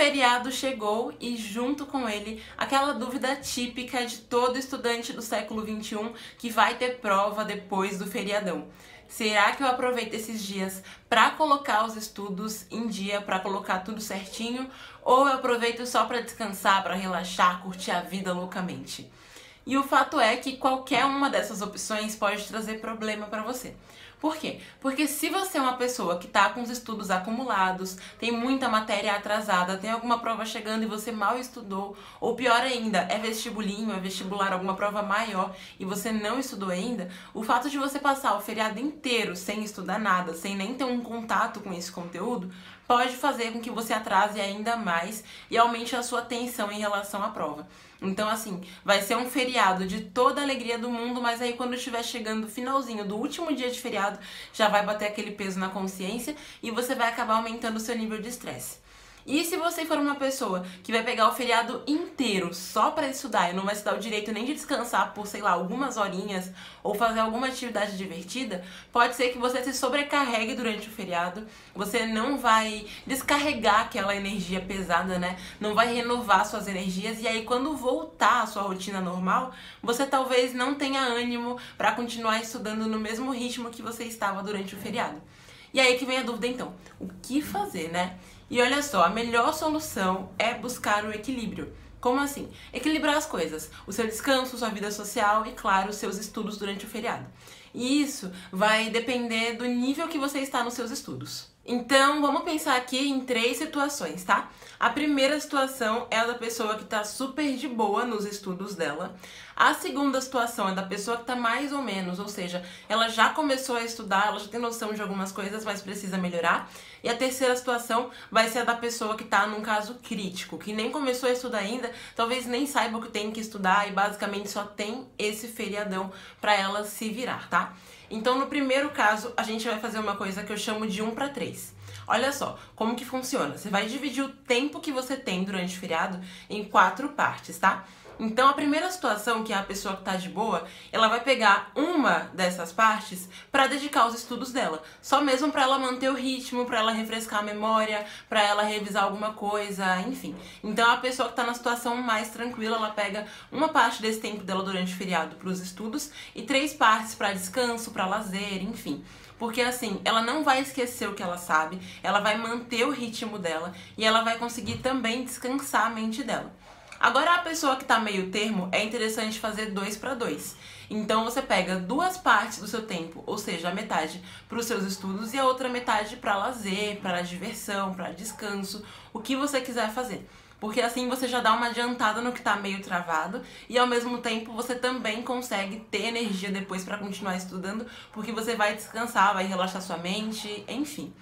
feriado chegou e junto com ele aquela dúvida típica de todo estudante do século XXI que vai ter prova depois do feriadão. Será que eu aproveito esses dias para colocar os estudos em dia, para colocar tudo certinho, ou eu aproveito só para descansar, para relaxar, curtir a vida loucamente? E o fato é que qualquer uma dessas opções pode trazer problema para você. Por quê? Porque se você é uma pessoa que está com os estudos acumulados, tem muita matéria atrasada, tem alguma prova chegando e você mal estudou, ou pior ainda, é vestibulinho, é vestibular, alguma prova maior e você não estudou ainda, o fato de você passar o feriado inteiro sem estudar nada, sem nem ter um contato com esse conteúdo, pode fazer com que você atrase ainda mais e aumente a sua tensão em relação à prova. Então, assim, vai ser um feriado de toda a alegria do mundo, mas aí quando estiver chegando o finalzinho do último dia de feriado, já vai bater aquele peso na consciência e você vai acabar aumentando o seu nível de estresse. E se você for uma pessoa que vai pegar o feriado inteiro só para estudar e não vai se dar o direito nem de descansar por, sei lá, algumas horinhas ou fazer alguma atividade divertida, pode ser que você se sobrecarregue durante o feriado, você não vai descarregar aquela energia pesada, né? Não vai renovar suas energias e aí quando voltar à sua rotina normal, você talvez não tenha ânimo para continuar estudando no mesmo ritmo que você estava durante o feriado. E aí que vem a dúvida então, o que fazer, né? E olha só, a melhor solução é buscar o equilíbrio. Como assim? Equilibrar as coisas, o seu descanso, sua vida social e, claro, os seus estudos durante o feriado. E isso vai depender do nível que você está nos seus estudos. Então, vamos pensar aqui em 3 situações, tá? A primeira situação é a da pessoa que tá super de boa nos estudos dela. A segunda situação é da pessoa que tá mais ou menos, ou seja, ela já começou a estudar, ela já tem noção de algumas coisas, mas precisa melhorar. E a terceira situação vai ser a da pessoa que tá num caso crítico, que nem começou a estudar ainda, talvez nem saiba o que tem que estudar e basicamente só tem esse feriadão pra ela se virar, tá? Então, no primeiro caso, a gente vai fazer uma coisa que eu chamo de 1 para 3. Olha só, como que funciona? Você vai dividir o tempo que você tem durante o feriado em 4 partes, tá? Então, a primeira situação, que é a pessoa que tá de boa, ela vai pegar uma dessas partes para dedicar aos estudos dela. Só mesmo para ela manter o ritmo, para ela refrescar a memória, para ela revisar alguma coisa, enfim. Então, a pessoa que tá na situação mais tranquila, ela pega uma parte desse tempo dela durante o feriado para os estudos e 3 partes para descanso, para lazer, enfim. Porque assim, ela não vai esquecer o que ela sabe, ela vai manter o ritmo dela e ela vai conseguir também descansar a mente dela. Agora, a pessoa que tá meio termo, é interessante fazer 2 para 2. Então, você pega 2 partes do seu tempo, ou seja, a metade para os seus estudos e a outra metade para lazer, para diversão, para descanso, o que você quiser fazer. Porque assim você já dá uma adiantada no que tá meio travado e ao mesmo tempo você também consegue ter energia depois para continuar estudando, porque você vai descansar, vai relaxar sua mente, enfim.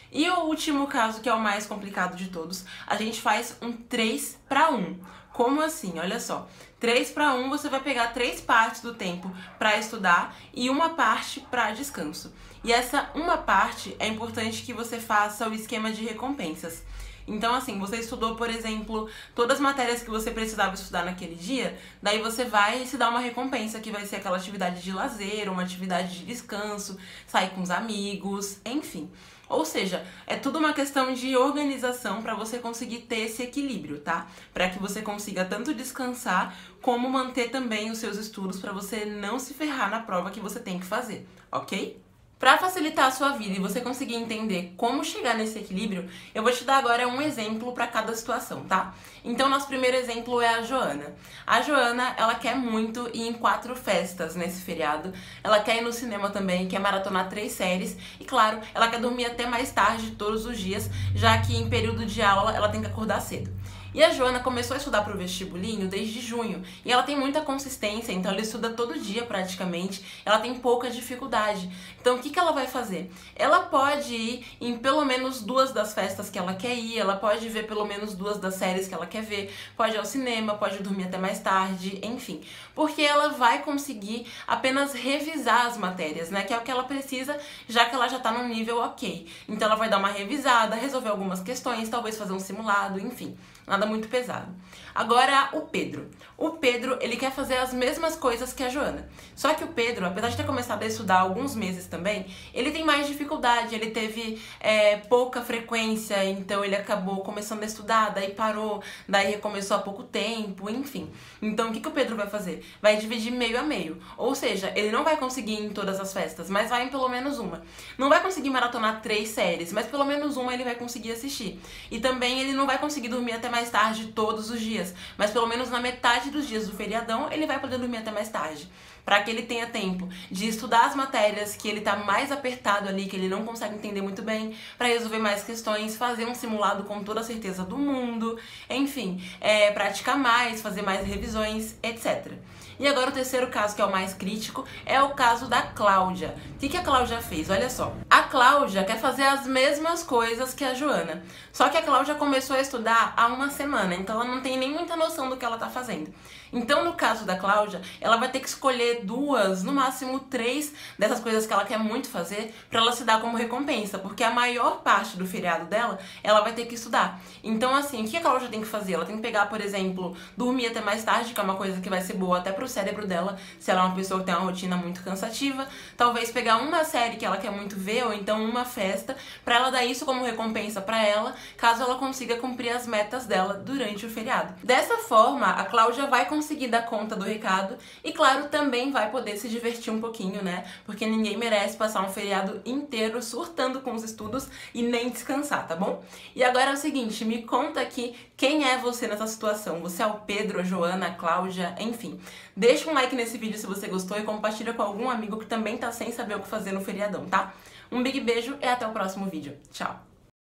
E o último caso, que é o mais complicado de todos, a gente faz um 3 para 1. Como assim? Olha só. 3 para 1, você vai pegar 3 partes do tempo para estudar e uma parte para descanso. E essa uma parte é importante que você faça o esquema de recompensas. Então, assim, você estudou, por exemplo, todas as matérias que você precisava estudar naquele dia, daí você vai se dar uma recompensa, que vai ser aquela atividade de lazer, uma atividade de descanso, sair com os amigos, enfim. Ou seja, é tudo uma questão de organização para você conseguir ter esse equilíbrio, tá? Para que você consiga tanto descansar, como manter também os seus estudos para você não se ferrar na prova que você tem que fazer, ok? Para facilitar a sua vida e você conseguir entender como chegar nesse equilíbrio, eu vou te dar agora um exemplo para cada situação, tá? Então, nosso primeiro exemplo é a Joana. A Joana, ela quer muito ir em 4 festas nesse feriado. Ela quer ir no cinema também, quer maratonar 3 séries. E, claro, ela quer dormir até mais tarde todos os dias, já que em período de aula ela tem que acordar cedo. E a Joana começou a estudar pro vestibulinho desde junho. E ela tem muita consistência, então ela estuda todo dia praticamente. Ela tem pouca dificuldade. Então o que ela vai fazer? Ela pode ir em pelo menos 2 das festas que ela quer ir. Ela pode ver pelo menos 2 das séries que ela quer ver. Pode ir ao cinema, pode dormir até mais tarde, enfim. Porque ela vai conseguir apenas revisar as matérias, né? Que é o que ela precisa, já que ela já tá num nível ok. Então ela vai dar uma revisada, resolver algumas questões, talvez fazer um simulado, enfim. Nada nada muito pesado. Agora, o Pedro. O Pedro, ele quer fazer as mesmas coisas que a Joana. Só que o Pedro, apesar de ter começado a estudar há alguns meses também, ele tem mais dificuldade, ele teve pouca frequência, então ele acabou começando a estudar, daí parou, daí recomeçou há pouco tempo, enfim. Então, o que o Pedro vai fazer? Vai dividir meio a meio. Ou seja, ele não vai conseguir ir em todas as festas, mas vai em pelo menos uma. Não vai conseguir maratonar 3 séries, mas pelo menos uma ele vai conseguir assistir. E também ele não vai conseguir dormir até mais tarde todos os dias, mas pelo menos na metade dos dias do feriadão ele vai poder dormir até mais tarde, para que ele tenha tempo de estudar as matérias que ele tá mais apertado ali, que ele não consegue entender muito bem, para resolver mais questões, fazer um simulado com toda a certeza do mundo, enfim, praticar mais, fazer mais revisões, etc. E agora o terceiro caso, que é o mais crítico, é o caso da Cláudia. O que a Cláudia fez? Olha só. A Cláudia quer fazer as mesmas coisas que a Joana. Só que a Cláudia começou a estudar há uma semana, então ela não tem nem muita noção do que ela tá fazendo. Então, no caso da Cláudia, ela vai ter que escolher 2, no máximo 3 dessas coisas que ela quer muito fazer pra ela se dar como recompensa, porque a maior parte do feriado dela, ela vai ter que estudar. Então, assim, o que a Cláudia tem que fazer? Ela tem que pegar, por exemplo, dormir até mais tarde, que é uma coisa que vai ser boa até pro cérebro dela, se ela é uma pessoa que tem uma rotina muito cansativa. Talvez pegar uma série que ela quer muito ver, ou então uma festa, pra ela dar isso como recompensa pra ela, caso ela consiga cumprir as metas dela durante o feriado. Dessa forma, a Cláudia vai conseguir dar conta do recado e, claro, também vai poder se divertir um pouquinho, né? Porque ninguém merece passar um feriado inteiro surtando com os estudos e nem descansar, tá bom? E agora é o seguinte, me conta aqui quem é você nessa situação. Você é o Pedro, a Joana, a Cláudia, enfim. Deixa um like nesse vídeo se você gostou e compartilha com algum amigo que também tá sem saber o que fazer no feriadão, tá? Um big beijo e até o próximo vídeo. Tchau!